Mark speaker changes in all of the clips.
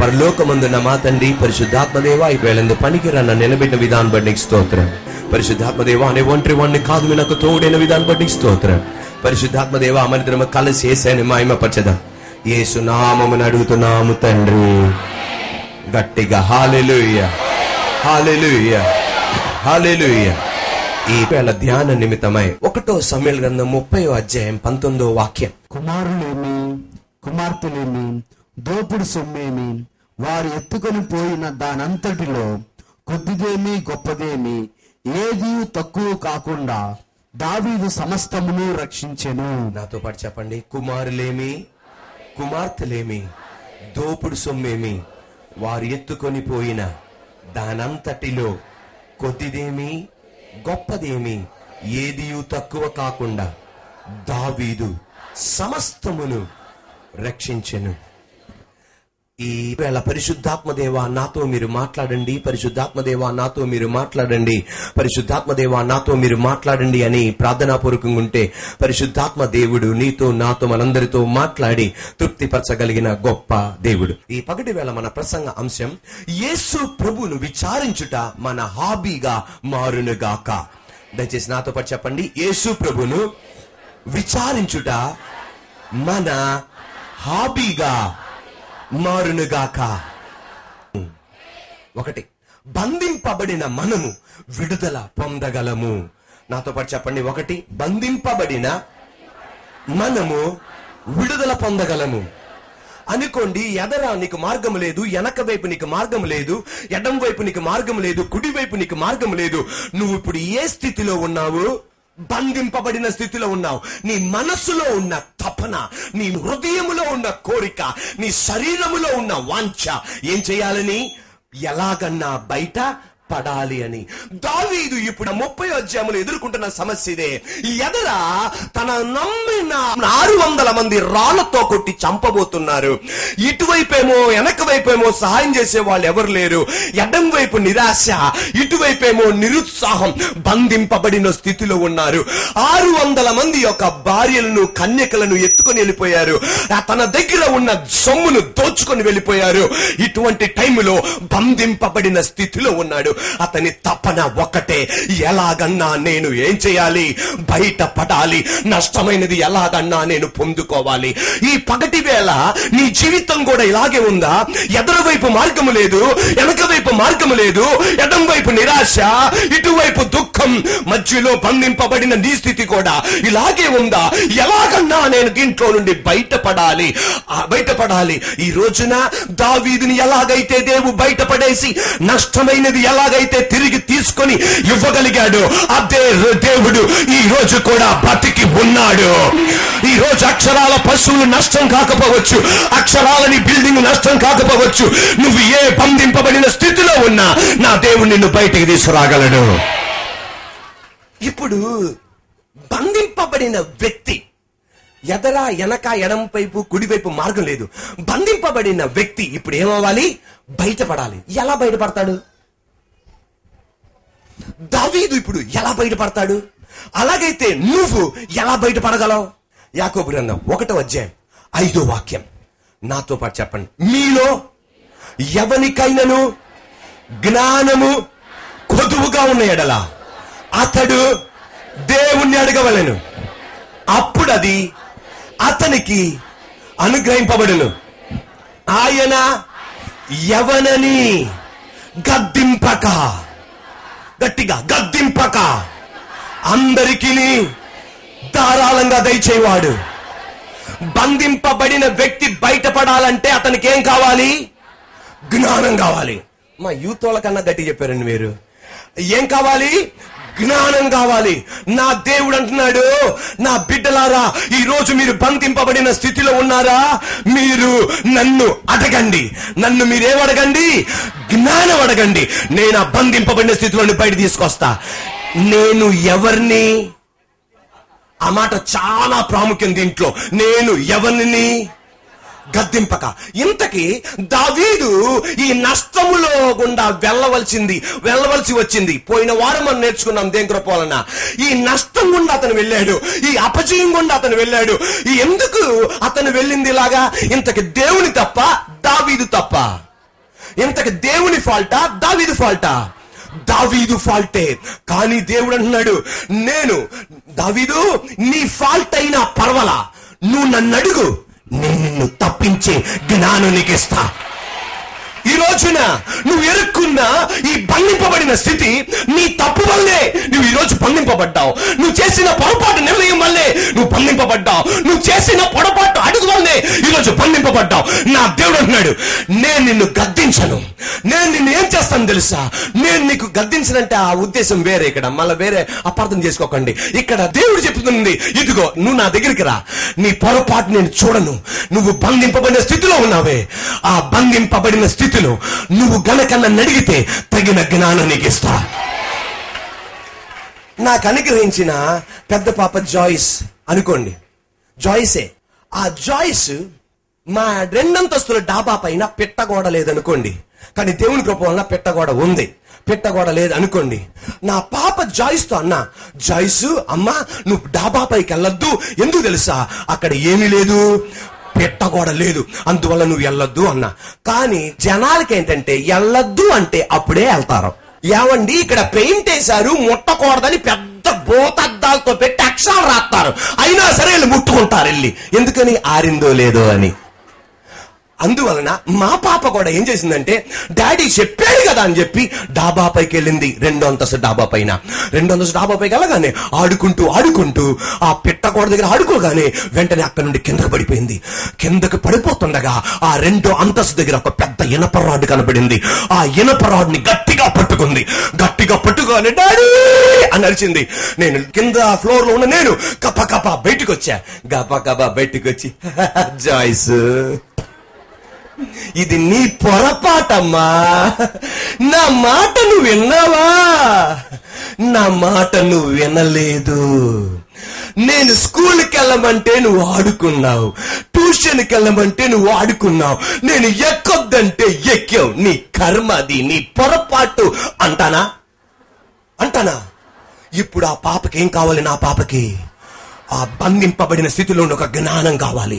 Speaker 1: పరలోకమందున్న మా తండ్రి, పరిశుద్ధాత్మదేవ ఈ వేళందు పనికిరన్న నిలబెట్టిన విధానం బట్టి నీకు స్తోత్రం. పరిశుద్ధాత్మదేవ అనే ఒంటరి వాడిని కాదు, మీ నాకు తోడైన విధానం బట్టి నీకు స్తోత్రం. పరిశుద్ధాత్మదేవ అమరిద్రమ కలిసి యేసుని మహిమపరచదా యేసు నామమున అడుగుతున్నాము తండ్రి. గట్టిగా హల్లెలూయా, హల్లెలూయా, హల్లెలూయా. ఈ వేళ ధ్యాన నిమిత్తమై 1 సమూయేలు గ్రంథం 30వ అధ్యాయం 19వ వాక్యం.
Speaker 2: కుమారులేమి కుమార్తెలేమి దోపుడు సొమ్మేమి వారు ఎత్తుకొని పోయిన దానంతటిలో కొద్దిదేమి గొప్పదేమి ఏది తక్కువ కాకుండా దావీదు సమస్తమును రక్షించెను.
Speaker 1: నాతో పాటు చెప్పండి. కుమారులేమి కుమార్తెలేమి దోపుడు సొమ్మేమి వారు ఎత్తుకొని పోయిన దానంతటిలో కొద్దిదేమి గొప్పదేమి ఏది తక్కువ కాకుండా దావీదు సమస్తమును రక్షించెను. ఈ వేళ పరిశుద్ధాత్మదేవ నాతో మీరు మాట్లాడండి, పరిశుద్ధాత్మదేవ నాతో మీరు మాట్లాడండి, పరిశుద్ధాత్మదేవ నాతో మీరు మాట్లాడండి అని ప్రార్థనాపూర్వకంగా ఉంటే పరిశుద్ధాత్మ దేవుడు నీతో నాతో మనందరితో మాట్లాడి తృప్తిపరచగలిగిన గొప్ప దేవుడు. ఈ పగటి వేళ మన ప్రసంగ అంశం యేసు ప్రభువును విచారించుట మన హాబీగా మారునుగాక. దయచేసి నాతో పాటు చెప్పండి. యేసు ప్రభువును విచారించుట మన హాబీగా మారునుగాక. 1 బంధింపబడిన మనము విడుదల పొందగలము. నాతో పాటు చెప్పండి. 1 బంధింపబడిన మనము విడుదల పొందగలము. అనుకోండి, ఎదరా నీకు మార్గం లేదు, వెనక వైపు నీకు మార్గం లేదు, ఎడం వైపు నీకు మార్గం లేదు, కుడి వైపు నీకు మార్గం లేదు. నువ్వు ఇప్పుడు ఏ స్థితిలో ఉన్నావు? బంధింపబడిన స్థితిలో ఉన్నావు. నీ మనసులో ఉన్న తపన, నీ హృదయములో ఉన్న కోరిక, నీ శరీరములో ఉన్న వాంఛ ఏం చేయాలని, ఎలాగన్నా బయట పడాలి అని. దావీదు ఇప్పుడు 30వ అధ్యాయంలో ఎదుర్కొంటున్న సమస్య ఇదే. ఎదరా తన నమ్మిన 600 మంది రాళ్లతో కొట్టి చంపబోతున్నారు. ఇటువైపేమో వెనక వైపేమో సహాయం చేసే వాళ్ళు ఎవరు లేరు. ఎడం వైపు నిరాశ, ఇటువైపేమో నిరుత్సాహం. బంధింపబడిన స్థితిలో ఉన్నారు. 600 మంది యొక్క భార్యలను కన్యకలను ఎత్తుకొని వెళ్ళిపోయారు. తన దగ్గర ఉన్న సొమ్మును దోచుకొని వెళ్ళిపోయారు. ఇటువంటి టైంలో బంధింపబడిన స్థితిలో ఉన్నాడు. అతని తపన ఒకటే, ఎలాగన్నా నేను ఏం చేయాలి, బయట పడాలి, నష్టమైనది ఎలాగన్నా నేను పొందుకోవాలి. ఈ పగటి వేళ నీ జీవితం కూడా ఇలాగే ఉందా? ఎదురు వైపు మార్గము లేదు, వెనక వైపు మార్గము లేదు, ఎడం వైపు నిరాశ, ఇటువైపు దుఃఖం, మధ్యలో బంధింపబడిన నీ స్థితి కూడా ఇలాగే ఉందా? ఎలాగన్నా నేను దీంట్లో నుండి బయటపడాలి. ఈ రోజున దావీదుని ఎలాగైతే దేవుడు బయటపడేసి నష్టమైనది ఎలాగైతే తిరిగి తీసుకొని ఇవ్వగలిగాడు, అదే దేవుడు ఈ రోజు కూడా బతికి ఉన్నాడు. ఈ రోజు అక్షరాల పశువులు నష్టం కాకపోవచ్చు, అక్షరాలని బిల్డింగ్ నష్టం కాకపోవచ్చు. నువ్వు ఏ బంధింపబడిన స్థితిలో ఉన్నా నా దేవుడు నిన్ను బయటికి తీసుకురాగలడు. ఇప్పుడు బంధింపబడిన వ్యక్తి, ఎదరా వెనక ఎడం వైపు కుడివైపు మార్గం లేదు. బంధింపబడిన వ్యక్తి ఇప్పుడు ఏమవ్వాలి? బయటపడాలి. ఎలా బయటపడతాడు? దావీదు ఇప్పుడు ఎలా బయటపడతాడు? అలాగైతే నువ్వు ఎలా బయటపడగలవు? యాకోబు గ్రంథం 1వ అధ్యాయం 5వ వాక్యం. నాతో పాటు చెప్పండి. మీలో ఎవనికైనను జ్ఞానము కొదువుగా ఉన్న ఎడల అతడు దేవుణ్ణి అడగవలెను, అప్పుడు అది అతనికి అనుగ్రహింపబడును. ఆయన ఎవనని గద్దింపక, గట్టిగా గద్దింపక, అందరికీ ధారాళంగా దయచేవాడు. బంధింపబడిన వ్యక్తి బయటపడాలంటే అతనికి ఏం కావాలి? జ్ఞానం కావాలి. మా యూత్ వాళ్ళ కన్నా గట్టి చెప్పారండి మీరు. ఏం కావాలి? జ్ఞానం కావాలి. నా దేవుడు అంటున్నాడు, నా బిడ్డలారా, ఈ రోజు మీరు బంధింపబడిన స్థితిలో ఉన్నారా? మీరు నన్ను అడగండి. నన్ను మీరేమడగండి? జ్ఞానం అడగండి. నేను ఆ బంధింపబడిన స్థితిలో బయట తీసుకొస్తా. నేను ఎవరిని? ఆ మాట చాలా ప్రాముఖ్యం దీంట్లో. నేను ఎవరిని గద్దింపక. ఇంతకీ దావీదు ఈ నష్టములో గుండా వెళ్ళవలసి వచ్చింది. పోయిన వారం మనం నేర్చుకున్నాం దేని కృప వలన. ఈ నష్టం గుండా అతను వెళ్ళాడు, ఈ అపజయం గుండా అతను వెళ్ళాడు. ఎందుకు అతను వెళ్ళింది ఇలాగా? ఇంతకి దేవుని తప్ప, దావీదు తప్ప? ఇంతకు దేవుని ఫాల్టా దావీదు ఫాల్టా? దావీదు ఫాల్టే. కానీ దేవుడు అంటున్నాడు, నేను దావీదు నీ ఫాల్ట్ అయినా పర్వాలా, నువ్వు నన్ను అడుగు, నేను నిన్ను తప్పించే జ్ఞానం నీకు ఇస్తా. ఈ రోజున నువ్వు ఎరుక్కున్న ఈ బంధింపబడిన స్థితి నీ తప్పు వల్లే నువ్వు ఈ రోజు బంధింపబడ్డావు. నువ్వు చేసిన పొరపాటు నిర్ణయం వల్లే నువ్వు బంధింపబడ్డావు. నువ్వు చేసిన పొరపాటు అడుగు వల్లే ఈ రోజు బంధింపబడ్డావు. నా దేవుడు అంటున్నాడు, నేను నిన్ను గద్దించను. నేను నిన్ను ఏం చేస్తాను తెలుసా? నేను నీకు గద్దించనంటే ఆ ఉద్దేశం వేరే, ఇక్కడ మళ్ళీ వేరే అపార్థం చేసుకోకండి. ఇక్కడ దేవుడు చెప్తుంది, ఇదిగో నువ్వు నా దగ్గరికి రా, నీ పొరపాటు నేను చూడను. నువ్వు బంధింపబడిన స్థితిలో ఉన్నావే, ఆ బంధింపబడిన స్థితిలో నువ్వు గనక నన్ను అడిగితే తగిన జ్ఞానం నీకు ఇస్తా. నాకు అనుగ్రహించిన పెద్ద పాప జాయిస్ అనుకోండి, జాయిసే. ఆ జాయిస్ మా 2 అంతస్తుల డాబా పైన పెట్టగోడ లేదనుకోండి, కానీ దేవుని కృప వలన పెట్టగోడ ఉంది. పెట్టగోడ లేదు అనుకోండి, నా పాప జాయిస్ తో అన్నా, జాయిస్ అమ్మా నువ్వు డాబా పైకి వెళ్ళొద్దు, ఎందుకు తెలుసా? అక్కడ ఏమీ లేదు, పెట్టగోడ లేదు, అందువల్ల నువ్వు వెళ్ళొద్దు అన్నా. కానీ జనాలకి ఏంటంటే వెళ్ళొద్దు అంటే అప్పుడే వెళ్తారు. ఏమండి ఇక్కడ పెయింట్ వేశారు, ముట్టకూడదని పెద్ద బోతద్దాలతో పెట్టి అక్షరాలు రాస్తారు, అయినా సరే వీళ్ళు ముట్టుకుంటారు వెళ్ళి, ఎందుకని? ఆరిందో లేదో అని. అందువలన మా పాప కూడా ఏం చేసిందంటే, డాడీ చెప్పాడు కదా అని చెప్పి డాబా పైకి వెళ్ళింది. 2వ అంతస్తు డాబా పైన. 2వ అంతస్తు డాబా పైకి వెళ్ళగానే ఆడుకుంటూ ఆ పిట్టగోడ దగ్గర ఆడుకోగానే వెంటనే అక్కడ నుండి కిందకు పడిపోయింది. కిందకు పడిపోతుండగా ఆ 2వ అంతస్తు దగ్గర ఒక పెద్ద ఇనప రాడ్ కనబడింది. ఆ ఇనప రాడ్ ని గట్టిగా పట్టుకుంది. గట్టిగా పట్టుకోని డాడీ అని అరిచింది. నేను కింద ఫ్లోర్ లో ఉన్న నేను కప బయటకు వచ్చా. గప బయటకు వచ్చి, జాయిస్ ఇది నీ పొరపాటమ్మా, నా మాట నువ్వు విన్నావా? నా మాట నువ్వు వినలేదు. నేను స్కూల్కి వెళ్ళమంటే నువ్వు ఆడుకున్నావు, ట్యూషన్కి వెళ్ళమంటే నువ్వు ఆడుకున్నావు, నేను ఎక్కొద్దంటే ఎక్కావు. నీ కర్మ అది, నీ పొరపాటు అంటానా? ఇప్పుడు ఆ పాపకి ఏం కావాలి? నా పాపకి ఆ బంధింపబడిన స్థితిలో ఒక జ్ఞానం కావాలి.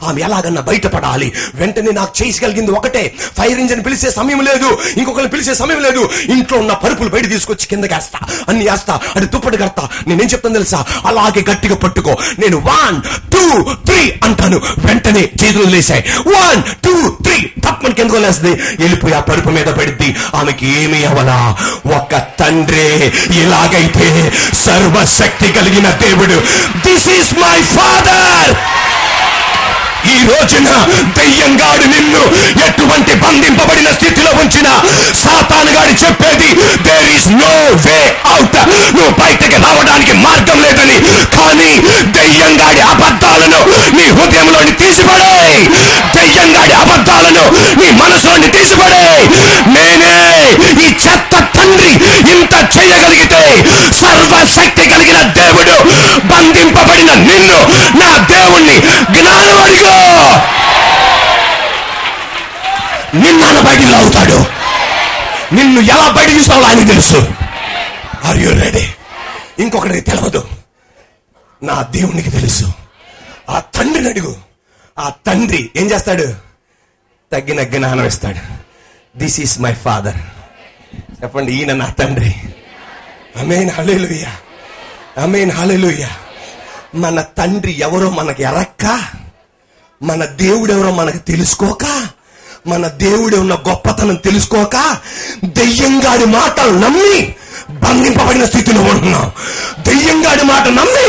Speaker 1: ఆమె ఎలాగన్నా బయటపడాలి. వెంటనే నాకు చేయగలిగింది ఒకటే, ఫైర్ ఇంజిన్ పిలిచే సమయం లేదు, ఇంకొకరిని పిలిచే సమయం లేదు. ఇంట్లో ఉన్న పరుపులు బయట తీసుకొచ్చి కిందకి వేస్తా, అన్ని వేస్తా, అది దుప్పటి కడతా. నేనేం చెప్తాను తెలుసా? అలాగే గట్టిగా పట్టుకో. నేను 1 2 3 అంటాను, వెంటనే చేతులు లేసాయి. 1 2 3 తప్పని కిందకు లేస్తుంది, వెళ్ళిపోయి ఆ పరుపు మీద పడిద్ది. ఆమెకి ఏమి అవలా. ఒక తండ్రి ఇలాగైతే సర్వశక్తి కలిగిన దేవుడు, దిస్ ఈస్ మై ఫాదర్. ఈ రోజున దెయ్యంగాడు నిన్ను ఎటువంటి బంధింపబడిన స్థితిలో ఉంచిన సాతానుగాడు చెప్పేది, there is no way out, నువ్వు బయటకి రావడానికి మార్గం లేదని. కానీ దెయ్యంగాడి అబద్ధాలను నీ హృదయంలోని తీసిపడే, దెయ్యంగాడి అబద్ధాలను నీ మనసులోని తీసిపడే. నేనే ఈ చెత్త తండ్రి ఇంత చేయగలిగితే, సర్వశక్తి కలిగిన దేవుడు బంధింపబడిన నిన్ను, నా దేవుణ్ణి జ్ఞానం అడిగో, నిన్న బయటికి లాగుతాడు. నిన్ను ఎలా బయట తీసుకోవాలో ఆయనకి తెలుసు. Are you ready? ఇంకొకటికి తెలియదు, నా దేవునికి తెలుసు. ఆ తండ్రిని అడుగు. ఆ తండ్రి ఏం చేస్తాడు? తగిన జ్ఞానం ఇస్తాడు. This is my father. చెప్పండి, ఈయన నా తండ్రి. ఆమేన్, హల్లెలూయా, ఆమేన్, హల్లెలూయా. మన తండ్రి ఎవరో మనకి ఎరక్క, మన దేవుడెవరో మనకు తెలుసుకోక, మన దేవుడు ఉన్న గొప్పతనం తెలుసుకోక, దెయ్యంగాడి మాటలు నమ్మి బంధింపబడిన స్థితిలో ఉంటున్నాం. దెయ్యంగాడి మాట నమ్మి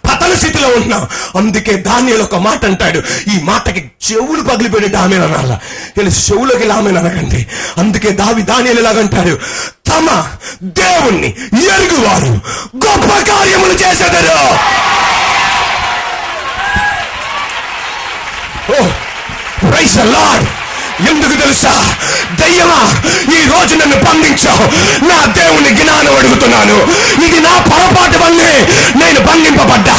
Speaker 1: పతన స్థితిలో ఉంటున్నాం. అందుకే దానియేలు ఒక మాట అంటాడు, ఈ మాటకి చెవులు పగిలిపోయేట ఆమెను అనాల, తెలుసు, చెవులోకి ఆమెను అనకండి. అందుకే దానియేలు ఎలాగంటాడు, తమ దేవుణ్ణి ఎరుగువారు గొప్ప కార్యములు చేసేదరు. Praise the lord. ఎందుకు తెలుసా? దయ్యమా, ఈ రోజు నన్ను బంధించావు, నా దేవుని జ్ఞానం అడుగుతున్నాను. ఇది నా పొరపాటు వల్లే నేను బంధింపబడ్డా,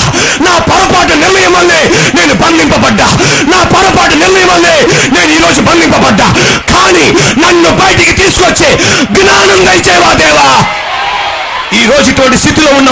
Speaker 1: నా పొరపాటు నిర్ణయం వల్లే నేను బంధింపబడ్డా, నా పొరపాటు నిర్ణయం వల్లే నేను ఈ రోజు బంధింపబడ్డా. కానీ నన్ను బయటికి తీసుకొచ్చే జ్ఞానం దయచేవా దేవా. ఈ రోజు ఇటువంటి స్థితిలో ఉన్న